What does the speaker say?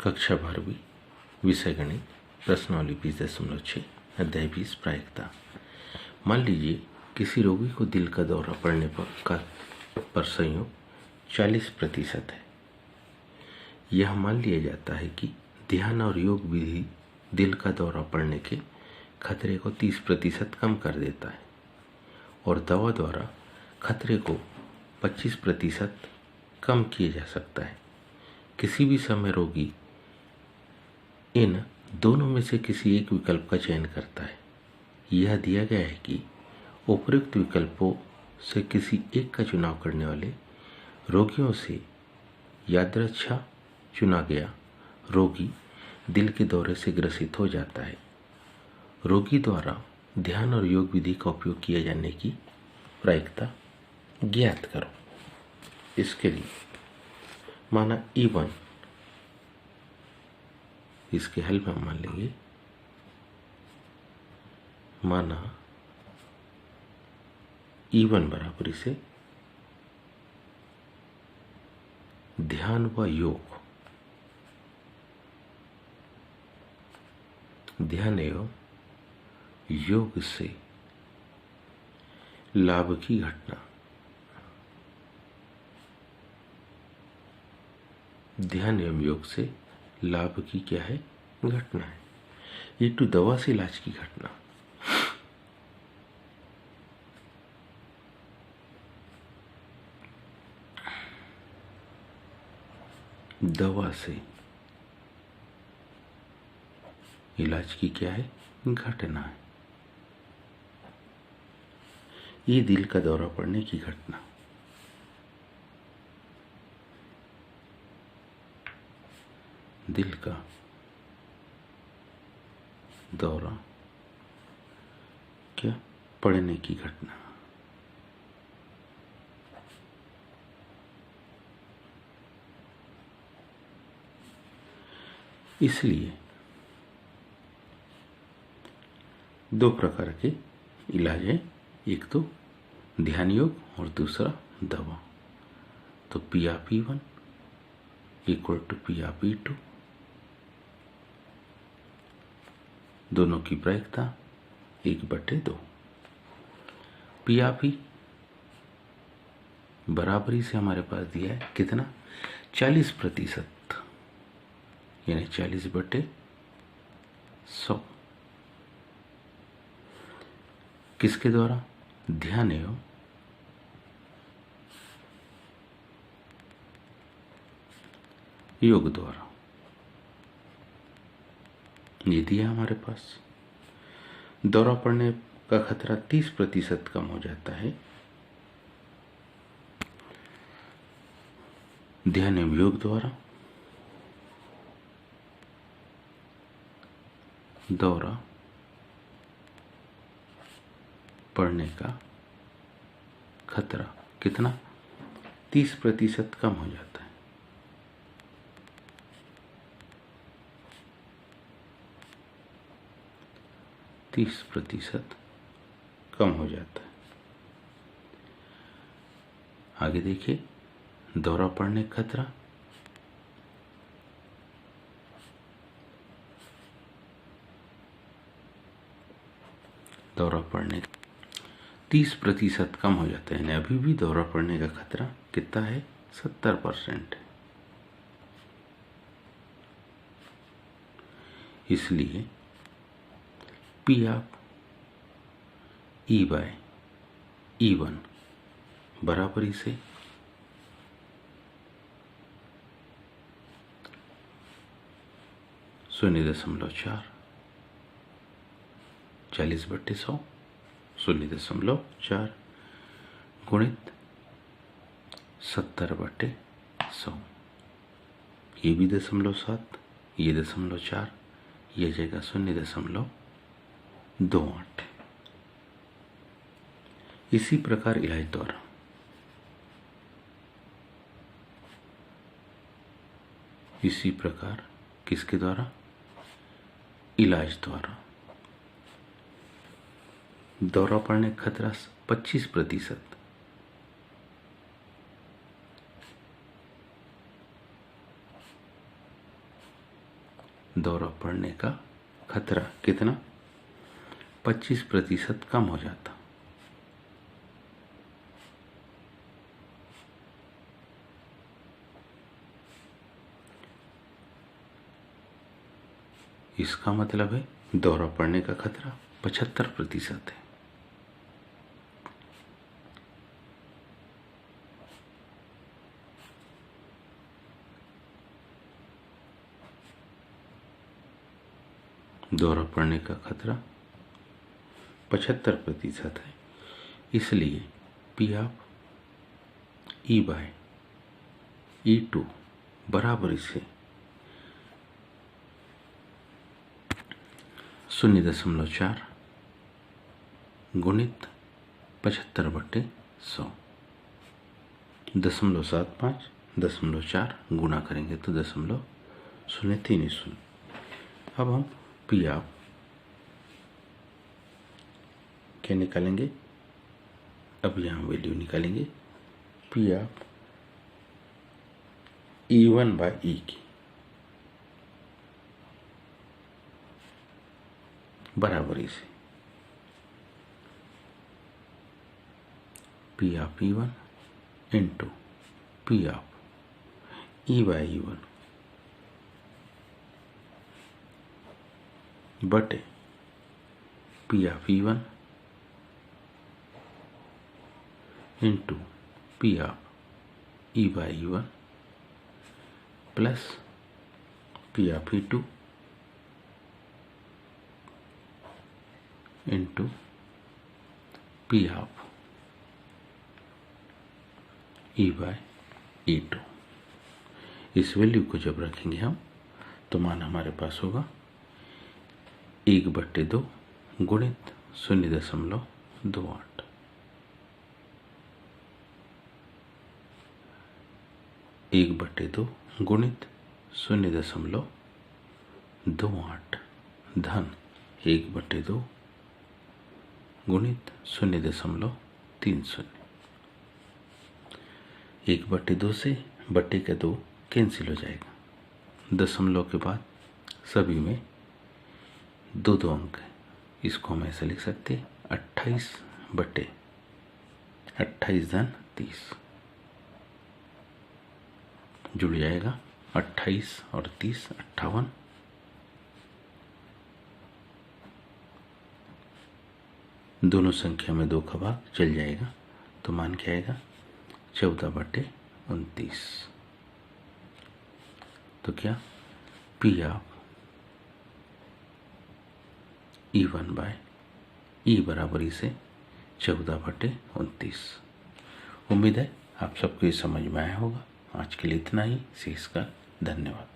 कक्षा 12वीं विषय गणित प्रश्नावली 20.6 अध्याय 20 प्रायिकता। मान लीजिए किसी रोगी को दिल का दौरा पड़ने पर संयोग 40% है। यह मान लिया जाता है कि ध्यान और योग विधि दिल का दौरा पड़ने के खतरे को 30% कम कर देता है और दवा द्वारा खतरे को 25% कम किया जा सकता है। किसी भी समय रोगी इन दोनों में से किसी एक विकल्प का चयन करता है। यह दिया गया है कि उपयुक्त विकल्पों से किसी एक का चुनाव करने वाले रोगियों से यादृच्छा चुना गया रोगी दिल के दौरे से ग्रसित हो जाता है। रोगी द्वारा ध्यान और योग विधि का उपयोग किए जाने की प्रायिकता ज्ञात करो। इसके लिए माना E1, इसके हल में हम मान लेंगे माना E1 बराबरी से ध्यान व योग, ध्यान एवं योग से लाभ की घटना, ध्यान एवं योग से लाभ की क्या है घटना है। E2 दवा से इलाज की घटना, दवा से इलाज की क्या है घटना है। ये दिल का दौरा पड़ने की घटना, दिल का दौरा क्या पड़ने की घटना। इसलिए दो प्रकार के इलाज हैं, एक तो ध्यान योग और दूसरा दवा। तो P(1) इक्वल टू P(2), दोनों की प्रायिकता 1/2। P बराबरी से हमारे पास दिया है कितना 40%, यानी 40/100। किसके द्वारा ध्यान एवं योग द्वारा। ये दिया हमारे पास। दौरा पड़ने का खतरा 30% कम हो जाता है ध्यान एवं योग द्वारा। दौरा पड़ने का खतरा कितना 30% कम हो जाता है। तीस प्रतिशत कम हो जाता है। आगे देखिए, दौरा पड़ने का खतरा दौरा पड़ने 30% कम हो जाता है, यानी अभी भी दौरा पड़ने का खतरा कितना है 70% है। इसलिए P(E)/E1 बराबरी से शून्य 40/100 0.4 गुणित 70/100। ये भी 0.7, ये 0.4, ये जगह 0.28। इसी प्रकार इलाज द्वारा इसी प्रकार किसके द्वारा इलाज द्वारा दौरा पड़ने का खतरा 25%, दौरा पड़ने का खतरा कितना 25% कम हो जाता। इसका मतलब है दौरा पड़ने का खतरा 75% है। दौरा पड़ने का खतरा 75% है, इसलिए P ऑफ E/E2 बराबर इसे 0.4 गुणित 75/100 0.75 0.4 गुणा करेंगे तो 0.030। अब हम P ऑफ क्या निकालेंगे, अब यहाँ वैल्यू निकालेंगे P ऑफ E1/E की बराबरी से P of E1 into P of E/E1 बटे P of E1 into P of E/E1 plus P of E2 into P of E/E2। इस वैल्यू को जब रखेंगे हम तो मान हमारे पास होगा 1/2 गुणित 0.28 1/2 गुणित 0.28 धन 1/2 गुणित 0.30। 1/2 से बट्टे का 2 कैंसिल हो जाएगा। दशमलव के बाद सभी में 2 अंक है, इसको हम ऐसे लिख सकते 28/28 धन 30 जुड़ जाएगा। 28 और 30 58। दोनों संख्या में 2 का भाग चल जाएगा तो मान क्या आएगा 14/29। तो क्या P ऑफ E1/E बराबरी से 14/29। उम्मीद है आप सबको ये समझ में आया होगा। आज के लिए इतना ही। शेष का धन्यवाद।